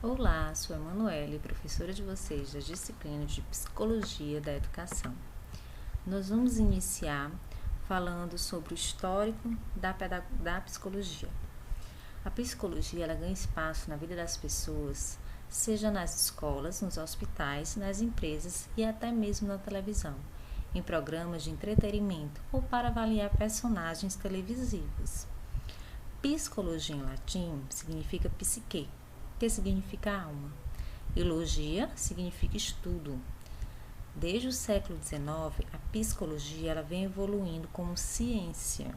Olá, sou Emanuele, professora de vocês da disciplina de Psicologia da Educação. Nós vamos iniciar falando sobre o histórico da psicologia. A psicologia ela ganha espaço na vida das pessoas, seja nas escolas, nos hospitais, nas empresas e até mesmo na televisão, em programas de entretenimento ou para avaliar personagens televisivos. Psicologia em latim significa psique, que significa alma. E logia significa estudo. Desde o século XIX, a psicologia ela vem evoluindo como ciência,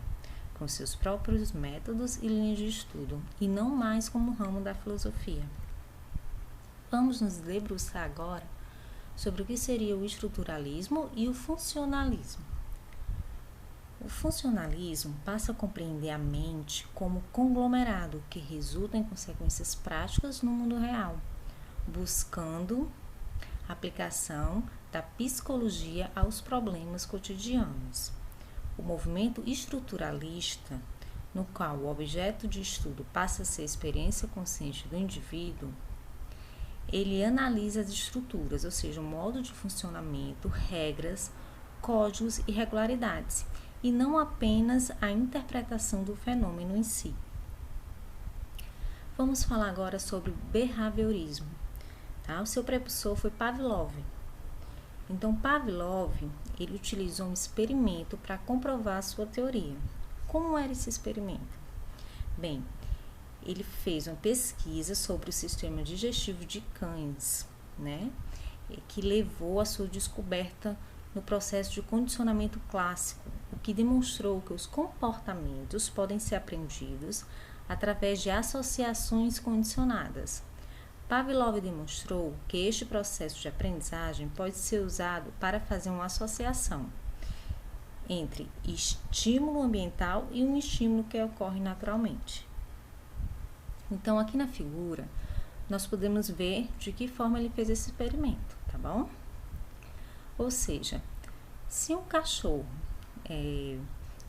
com seus próprios métodos e linhas de estudo, e não mais como ramo da filosofia. Vamos nos debruçar agora sobre o que seria o estruturalismo e o funcionalismo. O funcionalismo passa a compreender a mente como conglomerado que resulta em consequências práticas no mundo real, buscando a aplicação da psicologia aos problemas cotidianos. O movimento estruturalista, no qual o objeto de estudo passa a ser a experiência consciente do indivíduo, ele analisa as estruturas, ou seja, o modo de funcionamento, regras, códigos e regularidades, e não apenas a interpretação do fenômeno em si. Vamos falar agora sobre o behaviorismo. Tá? O seu precursor foi Pavlov. Então, Pavlov ele utilizou um experimento para comprovar a sua teoria. Como era esse experimento? Bem, ele fez uma pesquisa sobre o sistema digestivo de cães, né? Que levou à sua descoberta no processo de condicionamento clássico, o que demonstrou que os comportamentos podem ser aprendidos através de associações condicionadas. Pavlov demonstrou que este processo de aprendizagem pode ser usado para fazer uma associação entre estímulo ambiental e um estímulo que ocorre naturalmente. Então, aqui na figura, nós podemos ver de que forma ele fez esse experimento, tá bom? Ou seja, se um cachorro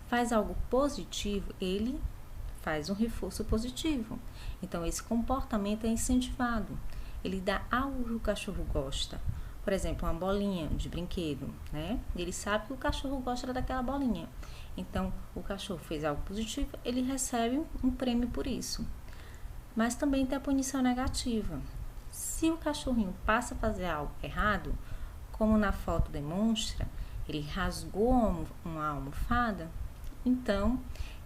faz algo positivo, ele faz um reforço positivo. Então, esse comportamento é incentivado. Ele dá algo que o cachorro gosta. Por exemplo, uma bolinha de brinquedo, né? Ele sabe que o cachorro gosta daquela bolinha. Então, o cachorro fez algo positivo, ele recebe um prêmio por isso. Mas também tem a punição negativa. Se o cachorrinho passa a fazer algo errado, como na foto demonstra, ele rasgou uma almofada, então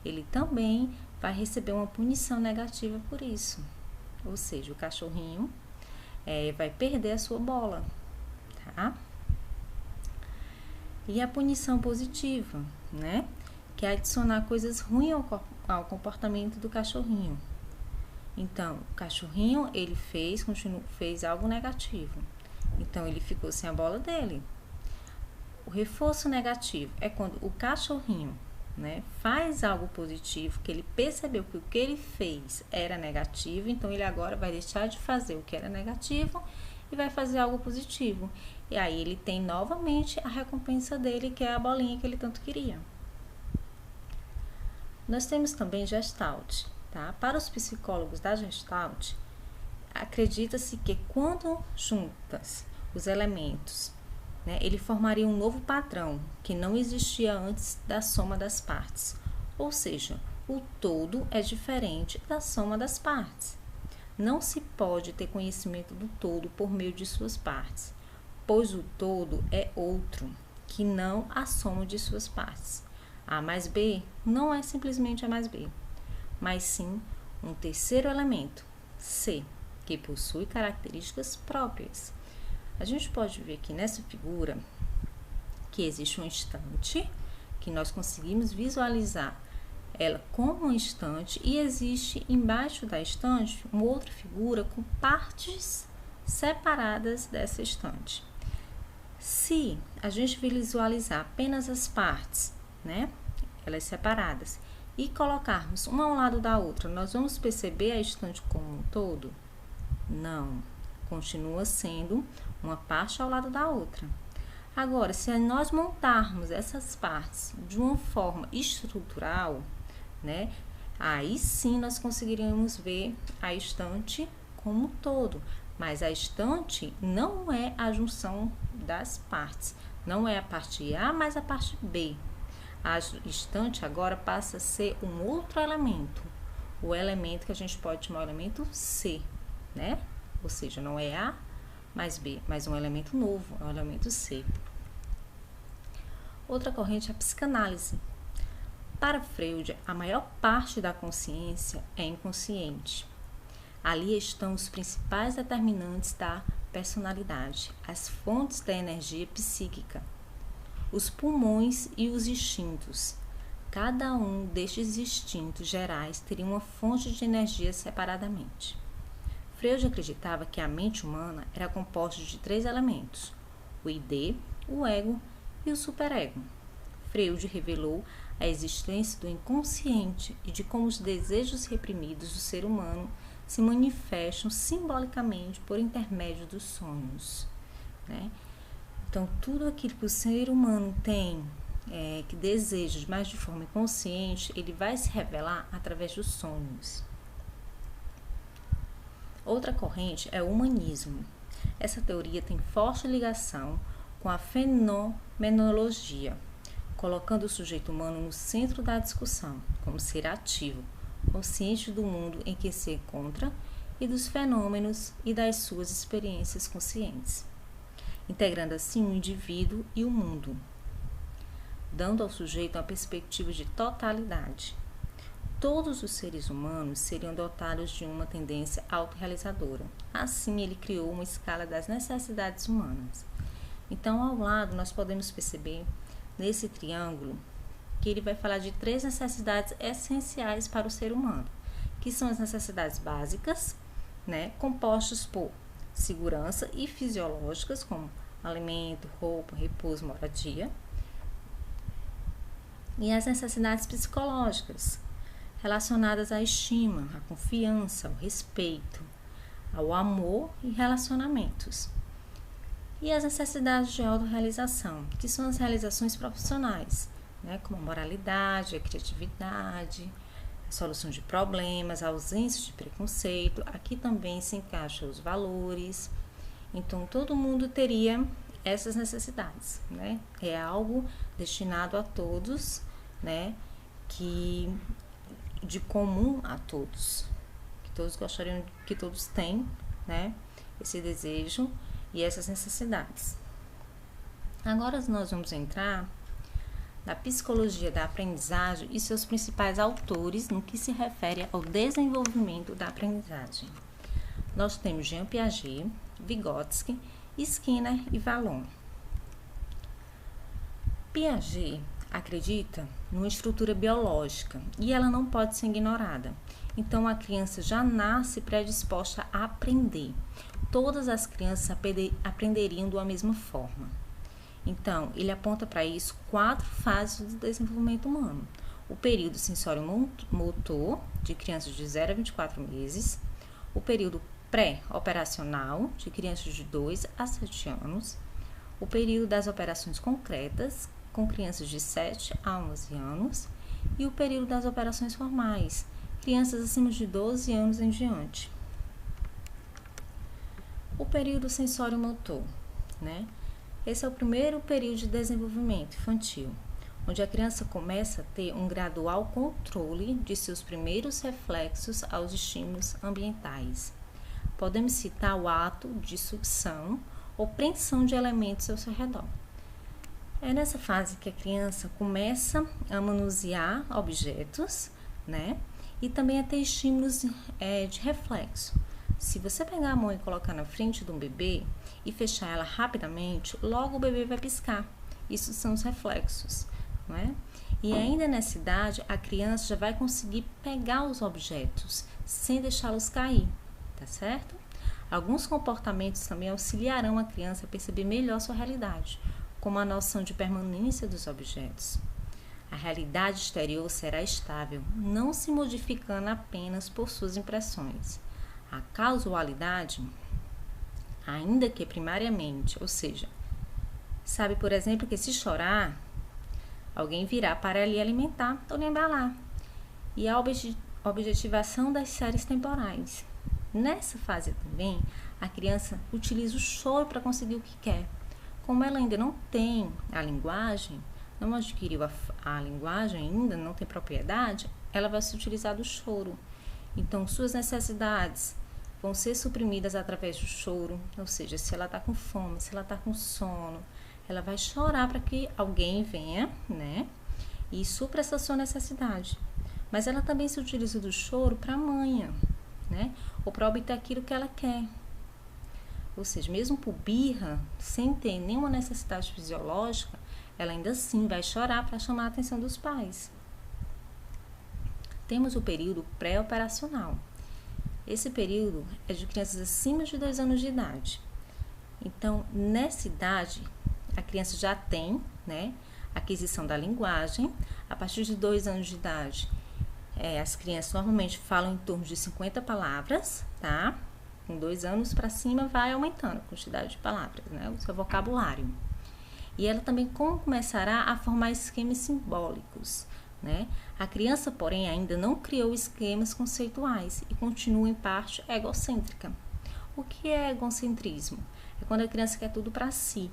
ele também vai receber uma punição negativa por isso. Ou seja, o cachorrinho vai perder a sua bola, tá? E a punição positiva, né? Que é adicionar coisas ruins ao comportamento do cachorrinho. Então, o cachorrinho, ele fez algo negativo. Então, ele ficou sem a bola dele. O reforço negativo é quando o cachorrinho, né, faz algo positivo, que ele percebeu que o que ele fez era negativo, então ele agora vai deixar de fazer o que era negativo e vai fazer algo positivo. E aí ele tem novamente a recompensa dele, que é a bolinha que ele tanto queria. Nós temos também Gestalt. Tá? Para os psicólogos da Gestalt, acredita-se que quando juntas os elementos, né, ele formaria um novo padrão que não existia antes da soma das partes. Ou seja, o todo é diferente da soma das partes. Não se pode ter conhecimento do todo por meio de suas partes, pois o todo é outro, que não a soma de suas partes. A mais B não é simplesmente A mais B, mas sim um terceiro elemento, C, que possui características próprias. A gente pode ver aqui nessa figura que existe um estante, que nós conseguimos visualizar ela como um estante, e existe embaixo da estante uma outra figura com partes separadas dessa estante. Se a gente visualizar apenas as partes, né, elas separadas, e colocarmos uma ao lado da outra, nós vamos perceber a estante como um todo? Não, continua sendo uma parte ao lado da outra. Agora, se nós montarmos essas partes de uma forma estrutural, né, aí sim nós conseguiríamos ver a estante como um todo, mas a estante não é a junção das partes, não é a parte A mais a parte B. A estante agora passa a ser um outro elemento, o elemento que a gente pode chamar o elemento C, né? Ou seja, não é A mais B, mas um elemento novo, é o elemento C. Outra corrente é a psicanálise. Para Freud, a maior parte da consciência é inconsciente. Ali estão os principais determinantes da personalidade, as fontes da energia psíquica, os pulmões e os instintos. Cada um destes instintos gerais teria uma fonte de energia separadamente. Freud acreditava que a mente humana era composta de 3 elementos: o id, o ego e o superego. Freud revelou a existência do inconsciente e de como os desejos reprimidos do ser humano se manifestam simbolicamente por intermédio dos sonhos, né? Então, tudo aquilo que o ser humano tem, que deseja, mas de forma inconsciente, ele vai se revelar através dos sonhos. Outra corrente é o humanismo. Essa teoria tem forte ligação com a fenomenologia, colocando o sujeito humano no centro da discussão, como ser ativo, consciente do mundo em que se encontra e dos fenômenos e das suas experiências conscientes, integrando assim o indivíduo e o mundo, dando ao sujeito uma perspectiva de totalidade. Todos os seres humanos seriam dotados de uma tendência autorrealizadora. Assim, ele criou uma escala das necessidades humanas. Então, ao lado, nós podemos perceber, nesse triângulo, que ele vai falar de 3 necessidades essenciais para o ser humano, que são as necessidades básicas, né, compostas por segurança e fisiológicas, como alimento, roupa, repouso, moradia, e as necessidades psicológicas, relacionadas à estima, à confiança, ao respeito, ao amor e relacionamentos. E as necessidades de autorrealização, que são as realizações profissionais, né, como a moralidade, a criatividade, a solução de problemas, a ausência de preconceito. Aqui também se encaixam os valores. Então, todo mundo teria essas necessidades, né? É algo destinado a todos, né? Que de comum a todos, que todos gostariam, que todos têm, né? Esse desejo e essas necessidades. Agora nós vamos entrar na psicologia da aprendizagem e seus principais autores no que se refere ao desenvolvimento da aprendizagem. Nós temos Jean Piaget, Vygotsky, Skinner e Vallon. Piaget acredita numa estrutura biológica e ela não pode ser ignorada. Então, a criança já nasce predisposta a aprender. Todas as crianças aprenderiam da mesma forma. Então, ele aponta para isso 4 fases do desenvolvimento humano. O período sensório-motor, de crianças de 0 a 24 meses. O período pré-operacional, de crianças de 2 a 7 anos. O período das operações concretas, com crianças de 7 a 11 anos. E o período das operações formais, crianças acima de 12 anos em diante. O período sensório-motor, né? Esse é o primeiro período de desenvolvimento infantil, onde a criança começa a ter um gradual controle de seus primeiros reflexos aos estímulos ambientais. Podemos citar o ato de sucção ou preensão de elementos ao seu redor. É nessa fase que a criança começa a manusear objetos, né? E também a ter estímulos de reflexo. Se você pegar a mão e colocar na frente de um bebê e fechar ela rapidamente, logo o bebê vai piscar. Isso são os reflexos, não é? E ainda nessa idade, a criança já vai conseguir pegar os objetos sem deixá-los cair, tá certo? Alguns comportamentos também auxiliarão a criança a perceber melhor sua realidade, como a noção de permanência dos objetos. A realidade exterior será estável, não se modificando apenas por suas impressões. A causalidade, ainda que primariamente, ou seja, sabe, por exemplo, que se chorar, alguém virá para lhe alimentar ou lhe embalar. E a objetivação das séries temporais. Nessa fase também, a criança utiliza o choro para conseguir o que quer. Como ela ainda não tem a linguagem, não adquiriu a linguagem ainda, não tem propriedade, ela vai se utilizar do choro. Então, suas necessidades vão ser suprimidas através do choro, ou seja, se ela está com fome, se ela está com sono, ela vai chorar para que alguém venha, né, e supra essa sua necessidade. Mas ela também se utiliza do choro para a manha, né, ou para obter aquilo que ela quer. Ou seja, mesmo por birra, sem ter nenhuma necessidade fisiológica, ela ainda assim vai chorar para chamar a atenção dos pais. Temos o período pré-operacional. Esse período é de crianças acima de 2 anos de idade. Então, nessa idade, a criança já tem, né, aquisição da linguagem. A partir de 2 anos de idade, as crianças normalmente falam em torno de 50 palavras, tá? Com 2 anos para cima vai aumentando a quantidade de palavras, né, o seu vocabulário. E ela também começará a formar esquemas simbólicos, né? A criança, porém, ainda não criou esquemas conceituais e continua em parte egocêntrica. O que é egocentrismo? É quando a criança quer tudo para si.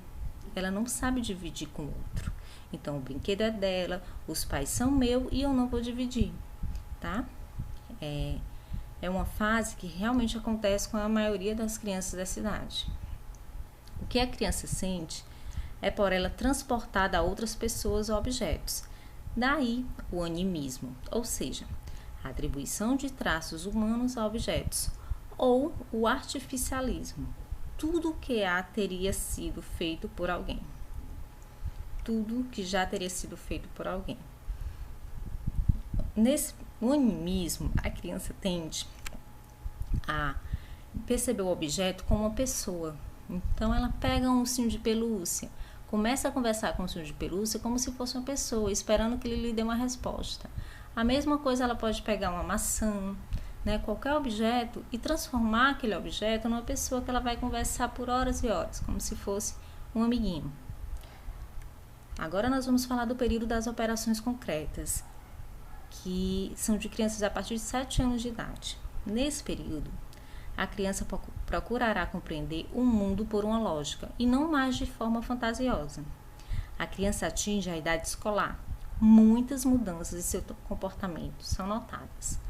Ela não sabe dividir com o outro. Então, o brinquedo é dela, os pais são meus e eu não vou dividir, tá? É uma fase que realmente acontece com a maioria das crianças dessa idade. O que a criança sente é por ela transportada a outras pessoas ou objetos. Daí o animismo, ou seja, a atribuição de traços humanos a objetos, ou o artificialismo, tudo que teria sido feito por alguém. Tudo que já teria sido feito por alguém. No animismo, a criança tende a perceber o objeto como uma pessoa. Então, ela pega um ursinho de pelúcia, começa a conversar com o ursinho de pelúcia como se fosse uma pessoa, esperando que ele lhe dê uma resposta. A mesma coisa ela pode pegar uma maçã, né, qualquer objeto, e transformar aquele objeto numa pessoa que ela vai conversar por horas e horas, como se fosse um amiguinho. Agora nós vamos falar do período das operações concretas, que são de crianças a partir de 7 anos de idade. Nesse período, a criança procurará compreender o mundo por uma lógica e não mais de forma fantasiosa. A criança atinge a idade escolar. Muitas mudanças em seu comportamento são notadas.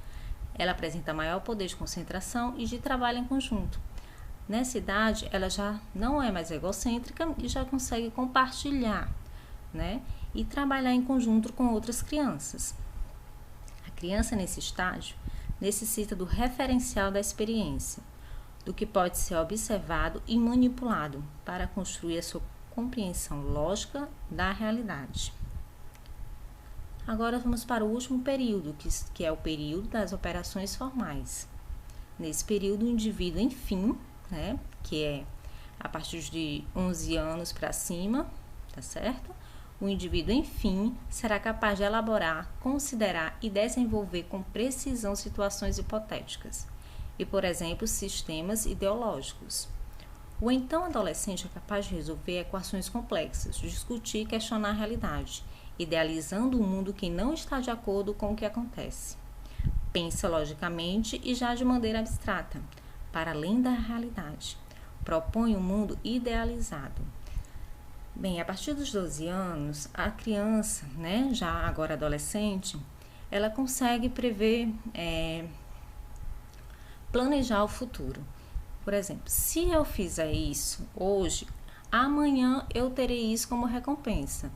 Ela apresenta maior poder de concentração e de trabalho em conjunto. Nessa idade, ela já não é mais egocêntrica e já consegue compartilhar, né, e trabalhar em conjunto com outras crianças. A criança nesse estágio necessita do referencial da experiência, do que pode ser observado e manipulado para construir a sua compreensão lógica da realidade. Agora vamos para o último período, que é o período das operações formais. Nesse período, o indivíduo, enfim, né, que é a partir de 11 anos para cima, tá certo? O indivíduo, enfim, será capaz de elaborar, considerar e desenvolver com precisão situações hipotéticas e, por exemplo, sistemas ideológicos. O então adolescente é capaz de resolver equações complexas, discutir e questionar a realidade, idealizando um mundo que não está de acordo com o que acontece. Pensa logicamente e já de maneira abstrata, para além da realidade. Propõe um mundo idealizado. Bem, a partir dos 12 anos, a criança, né, já agora adolescente, ela consegue prever, planejar o futuro. Por exemplo, se eu fizer isso hoje, amanhã eu terei isso como recompensa.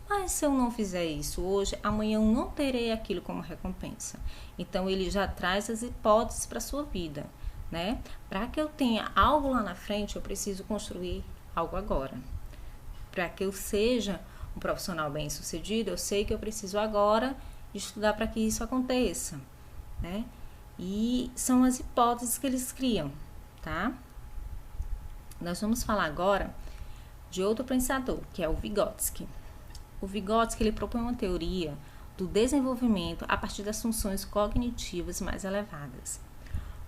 Mas se eu não fizer isso hoje, amanhã eu não terei aquilo como recompensa. Então, ele já traz as hipóteses para a sua vida, né? Para que eu tenha algo lá na frente, eu preciso construir algo agora. Para que eu seja um profissional bem-sucedido, eu sei que eu preciso agora estudar para que isso aconteça, né? E são as hipóteses que eles criam, tá? Nós vamos falar agora de outro pensador, que é o Vygotsky. O Vygotsky, ele propõe uma teoria do desenvolvimento a partir das funções cognitivas mais elevadas.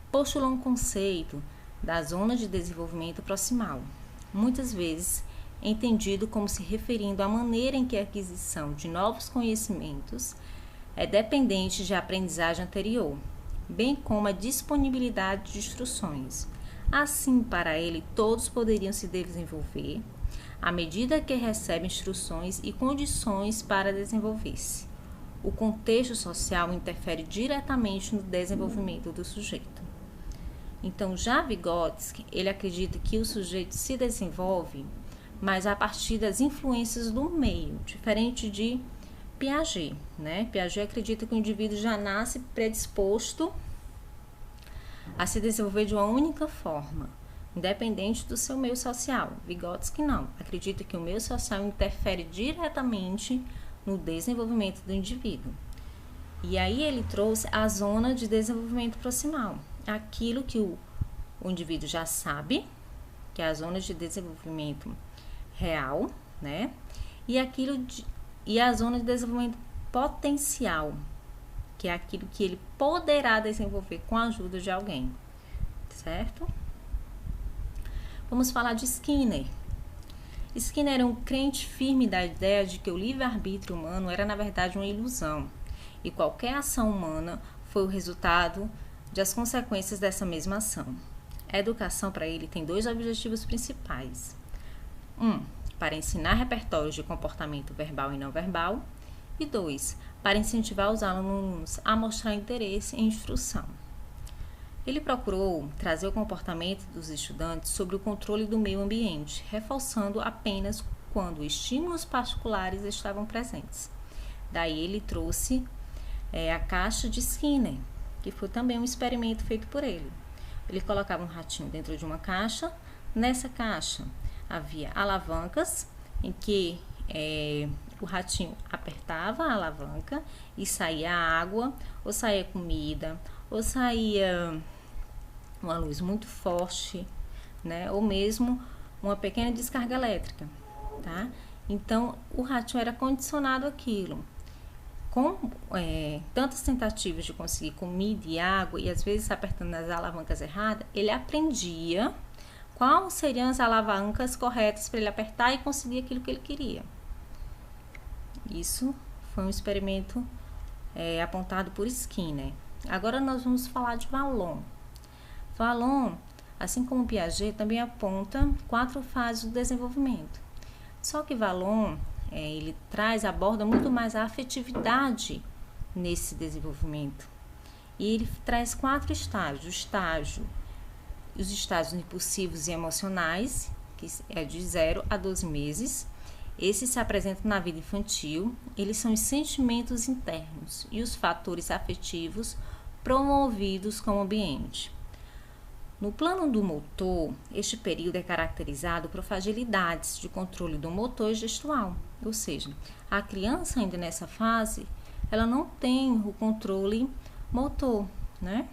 Postula um conceito da zona de desenvolvimento proximal, muitas vezes entendido como se referindo à maneira em que a aquisição de novos conhecimentos é dependente de aprendizagem anterior. bem como a disponibilidade de instruções. Assim, para ele, todos poderiam se desenvolver à medida que recebem instruções e condições para desenvolver-se. O contexto social interfere diretamente no desenvolvimento do sujeito. Então, já Vygotsky, ele acredita que o sujeito se desenvolve, mas a partir das influências do meio, diferente de Piaget, né? Piaget acredita que o indivíduo já nasce predisposto a se desenvolver de uma única forma, independente do seu meio social. Vygotsky não, acredita que o meio social interfere diretamente no desenvolvimento do indivíduo. E aí ele trouxe a zona de desenvolvimento proximal, aquilo que o indivíduo já sabe, que é a zona de desenvolvimento real, né? E a zona de desenvolvimento potencial, que é aquilo que ele poderá desenvolver com a ajuda de alguém, certo? Vamos falar de Skinner. Skinner era um crente firme da ideia de que o livre-arbítrio humano era, na verdade, uma ilusão, e qualquer ação humana foi o resultado das consequências dessa mesma ação. A educação, para ele, tem dois objetivos principais. Para ensinar repertórios de comportamento verbal e não verbal, e 2, para incentivar os alunos a mostrar interesse em instrução. Ele procurou trazer o comportamento dos estudantes sob o controle do meio ambiente, reforçando apenas quando estímulos particulares estavam presentes. Daí ele trouxe a caixa de Skinner, que foi também um experimento feito por ele. Ele colocava um ratinho dentro de uma caixa. Nessa caixa havia alavancas em que o ratinho apertava a alavanca e saía água, ou saía comida, ou saía uma luz muito forte, né? Ou mesmo uma pequena descarga elétrica, tá? Então, o ratinho era condicionado àquilo. Com tantas tentativas de conseguir comida e água, e às vezes apertando as alavancas erradas, ele aprendia quais seriam as alavancas corretas para ele apertar e conseguir aquilo que ele queria. Isso foi um experimento apontado por Skinner. Agora nós vamos falar de Vallon. Vallon, assim como Piaget, também aponta 4 fases do desenvolvimento. Só que Vallon, ele aborda muito mais a afetividade nesse desenvolvimento. E ele traz 4 estágios. Os estágios impulsivos e emocionais, que é de 0 a 12 meses. Esses se apresentam na vida infantil. Eles são os sentimentos internos e os fatores afetivos promovidos com o ambiente. No plano do motor, este período é caracterizado por fragilidades de controle do motor e gestual, ou seja, a criança ainda nessa fase, ela não tem o controle motor, né?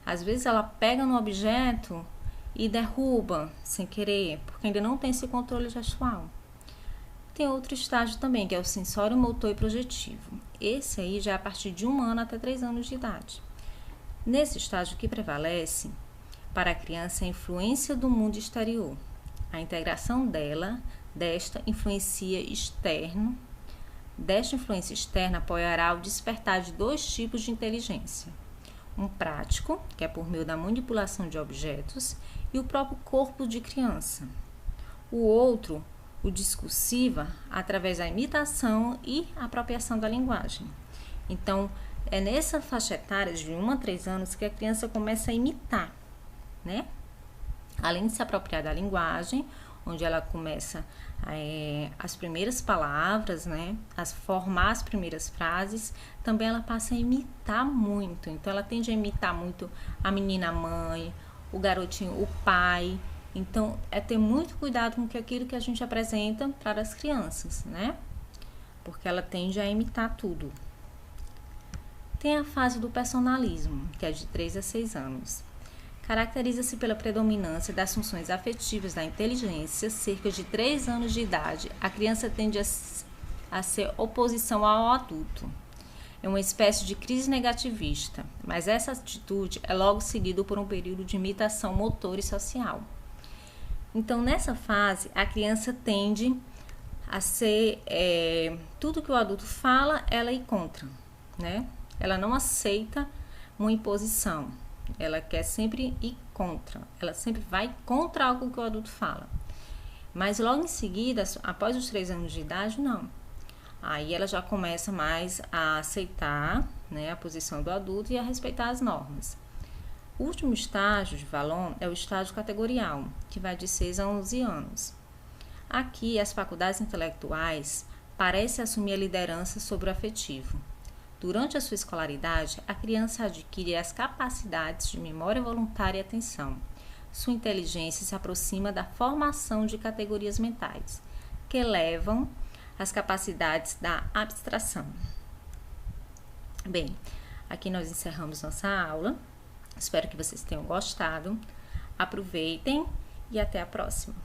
Às vezes ela pega no objeto e derruba sem querer, porque ainda não tem esse controle gestual. Tem outro estágio também, que é o sensório, motor e projetivo. Esse aí já é a partir de 1 ano até 3 anos de idade. Nesse estágio, o que prevalece para a criança é a influência do mundo exterior. A integração desta influência externa apoiará o despertar de 2 tipos de inteligência. Um prático, que é por meio da manipulação de objetos, e o próprio corpo de criança. O outro, o discursiva, através da imitação e apropriação da linguagem. Então, é nessa faixa etária de 1 a 3 anos que a criança começa a imitar, né? Além de se apropriar da linguagem, onde ela começa as primeiras palavras, né? A formar as primeiras frases, também ela passa a imitar muito. Então, ela tende a imitar muito a menina mãe, o garotinho, o pai. Então, é ter muito cuidado com aquilo que a gente apresenta para as crianças, né? Porque ela tende a imitar tudo. Tem a fase do personalismo, que é de 3 a 6 anos. Caracteriza-se pela predominância das funções afetivas da inteligência. Cerca de 3 anos de idade, a criança tende a ser oposição ao adulto. É uma espécie de crise negativista, mas essa atitude é logo seguida por um período de imitação motor e social. Então, nessa fase, a criança tende a ser tudo que o adulto fala, ela ir contra, né? Ela não aceita uma imposição. Ela quer sempre ir contra. Ela sempre vai contra algo que o adulto fala. Mas logo em seguida, após os 3 anos de idade, não. Aí ela já começa mais a aceitar, né, a posição do adulto e a respeitar as normas. O último estágio de Vallon é o estágio categorial, que vai de 6 a 11 anos. Aqui, as faculdades intelectuais parecem assumir a liderança sobre o afetivo. Durante a sua escolaridade, a criança adquire as capacidades de memória voluntária e atenção. Sua inteligência se aproxima da formação de categorias mentais, que levam às capacidades da abstração. Bem, aqui nós encerramos nossa aula. Espero que vocês tenham gostado. Aproveitem e até a próxima.